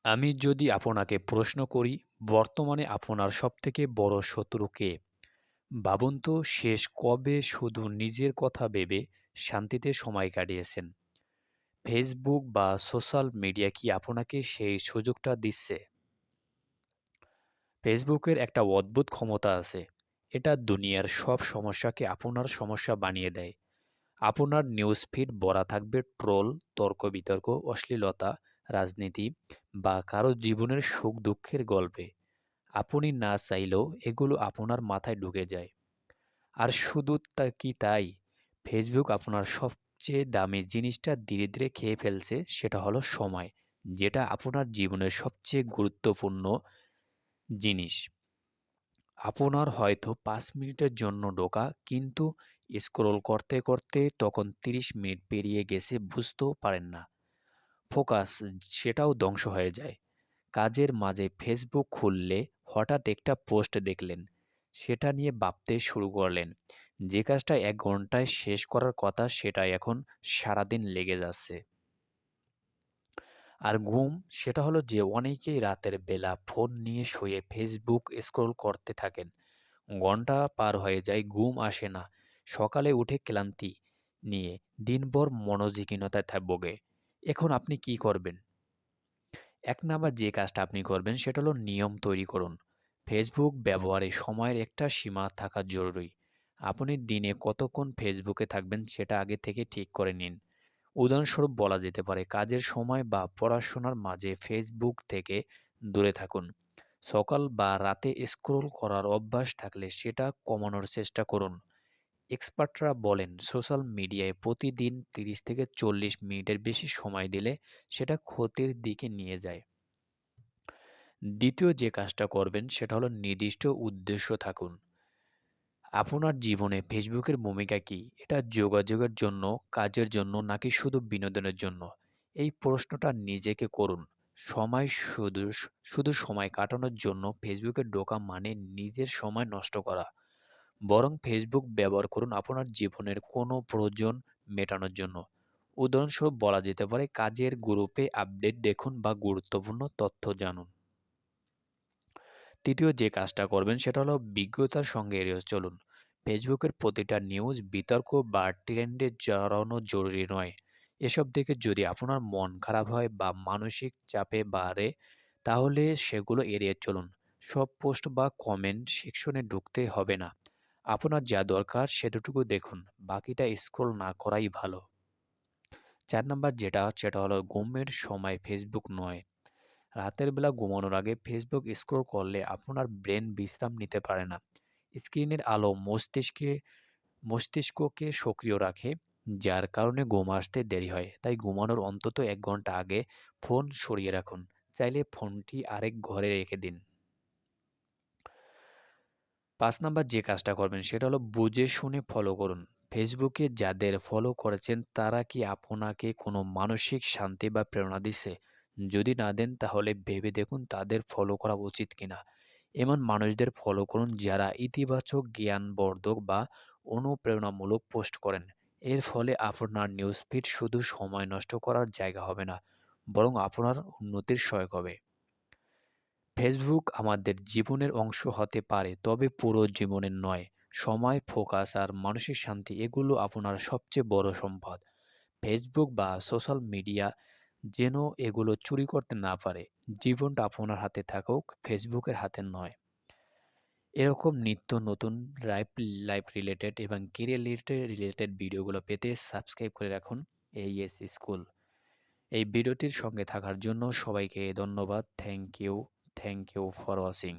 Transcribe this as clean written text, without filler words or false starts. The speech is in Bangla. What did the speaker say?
আমি যদি আপনাকে প্রশ্ন করি, বর্তমানে আপনার সবথেকে বড় শত্রু কে? ভাবুন তো শেষ কবে শুধু নিজের কথা ভেবে শান্তিতে সময় কাটিয়েছেন? ফেসবুক বা সোশ্যাল মিডিয়া কি আপনাকে সেই সুযোগটা দিচ্ছে? ফেসবুকের একটা অদ্ভুত ক্ষমতা আছে। এটা দুনিয়ার সব সমস্যাকে আপনার সমস্যা বানিয়ে দেয়। আপনার নিউজ ফিড ভরা থাকবে ট্রোল, তর্ক-বিতর্ক, অশ্লীলতা, রাজনীতি বা কারো জীবনের সুখ-দুঃখের গল্পে। আপনি না চাইলেও এগুলো আপনার মাথায় ঢুকে যায়। আর শুধু কি তাই, ফেসবুক আপনার সবচেয়ে দামি জিনিসটা ধীরে ধীরে খেয়ে ফেলছে, সেটা হলো সময়, যেটা আপনার জীবনের সবচেয়ে গুরুত্বপূর্ণ জিনিস। আপনার হয়তো ৫ মিনিটের জন্য ঢোকা, কিন্তু স্ক্রল করতে করতে তখন ৩০ মিনিট পেরিয়ে গেছে বুঝতেও পারেন না। ফোকাস সেটাও ধ্বংস হয়ে যায়। কাজের মাঝে ফেসবুক খুললে হঠাৎ একটা পোস্ট দেখলেন, সেটা নিয়ে ভাবতে শুরু করলেন। যে কাজটা ১ ঘন্টায় শেষ করার কথা সেটা এখন সারাদিন লেগে যাচ্ছে। আর ঘুম, সেটা হলো যে অনেকেই রাতের বেলা ফোন নিয়ে শুয়ে ফেসবুক স্ক্রল করতে থাকেন। ঘন্টা পার হয়ে যায়, ঘুম আসে না। সকালে উঠে ক্লান্তি নিয়ে দিনভর মনোযোগহীনতায় ভোগে। এখন আপনি কি করবেন? ১ নাম্বার যে কাজটা আপনি করবেন সেটা হলো নিয়ম তৈরি করুন। ফেসবুক ব্যবহারে সময়ের একটা সীমা থাকা জরুরি। আপনি দিনে কতক্ষণ ফেসবুকে থাকবেন সেটা আগে থেকে ঠিক করে নিন। উদাহরণস্বরূপ বলা যেতে পারে, কাজের সময় বা পড়াশোনার মাঝে ফেসবুক থেকে দূরে থাকুন। সকাল বা রাতে স্ক্রল করার অভ্যাস থাকলে সেটা কমানোর চেষ্টা করুন। এক্সপার্টরা বলেন সোশ্যাল মিডিয়ায় প্রতিদিন ৩০ থেকে ৪০ মিনিটের বেশি সময় দিলে সেটা ক্ষতির দিকে নিয়ে যায়। দ্বিতীয় যে কাজটা করবেন সেটা হলো নির্দিষ্ট উদ্দেশ্য থাকুন। আপনার জীবনে ফেসবুকের ভূমিকা কী? এটা যোগাযোগের জন্য, কাজের জন্য নাকি শুধু বিনোদনের জন্য? এই প্রশ্নটা নিজেকে করুন। সময় শুধু শুধু সময় কাটানোর জন্য ফেসবুকে ঢোকা মানে নিজের সময় নষ্ট করা। বরং ফেসবুক ব্যবহার করুন আপনার জীবনের কোনো প্রয়োজন মেটানোর জন্য। উদাহরণস্বরূপ বলা যেতে পারে, কাজের গ্রুপে আপডেট দেখুন বা গুরুত্বপূর্ণ তথ্য জানুন। তৃতীয় যে কাজটা করবেন সেটা হলো বিজ্ঞতার সঙ্গে এড়িয়ে চলুন। ফেসবুকের প্রতিটা নিউজ, বিতর্ক বা ট্রেন্ডে জড়ানো জরুরি নয়। এসব দেখে যদি আপনার মন খারাপ হয় বা মানসিক চাপে বাড়ে, তাহলে সেগুলো এড়িয়ে চলুন। সব পোস্ট বা কমেন্ট সেকশনে ঢুকতে হবে না। আপনার যা দরকার সেটুকু দেখুন, বাকিটা স্ক্রল না করাই ভালো। ৪ নাম্বার সেটা হলো ঘুমের সময় ফেসবুক নয়। রাতের বেলা ঘুমানোর আগে ফেসবুক স্ক্রল করলে আপনার ব্রেন বিশ্রাম নিতে পারে না। স্ক্রিনের আলো মস্তিষ্ককে সক্রিয় রাখে, যার কারণে ঘুম আসতে দেরি হয়। তাই ঘুমানোর অন্তত ১ ঘন্টা আগে ফোন সরিয়ে রাখুন। চাইলে ফোনটি আরেক ঘরে রেখে দিন। ৫ নাম্বার যে কাজটা করবেন সেটা হলো বুঝে শুনে ফলো করুন। ফেসবুকে যাদের ফলো করেছেন তারা কি আপনাকে কোনো মানসিক শান্তি বা প্রেরণা দিচ্ছে? যদি না দেন তাহলে ভেবে দেখুন তাদের ফলো করা উচিত কিনা। এমন মানুষদের ফলো করুন যারা ইতিবাচক, জ্ঞানবর্ধক বা অনুপ্রেরণামূলক পোস্ট করেন। এর ফলে আপনার নিউজ ফিড শুধু সময় নষ্ট করার জায়গা হবে না, বরং আপনার উন্নতির সহায়ক হবে। ফেসবুক আমাদের জীবনের অংশ হতে পারে, তবে পুরো জীবনের নয়। সময়, ফোকাস আর মানসিক শান্তি, এগুলো আপনার সবচেয়ে বড় সম্পদ। ফেসবুক বা সোশ্যাল মিডিয়া যেন এগুলো চুরি করতে না পারে। জীবনটা আপনার হাতে থাকুক, ফেসবুকের হাতে নয়। এরকম নিত্য নতুন লাইফ লাইফ রিলেটেড এবং কেরিয়ার রিলেটেড ভিডিওগুলো পেতে সাবস্ক্রাইব করে রাখুন AES স্কুল। এই ভিডিওটির সঙ্গে থাকার জন্য সবাইকে ধন্যবাদ। Thank you for watching.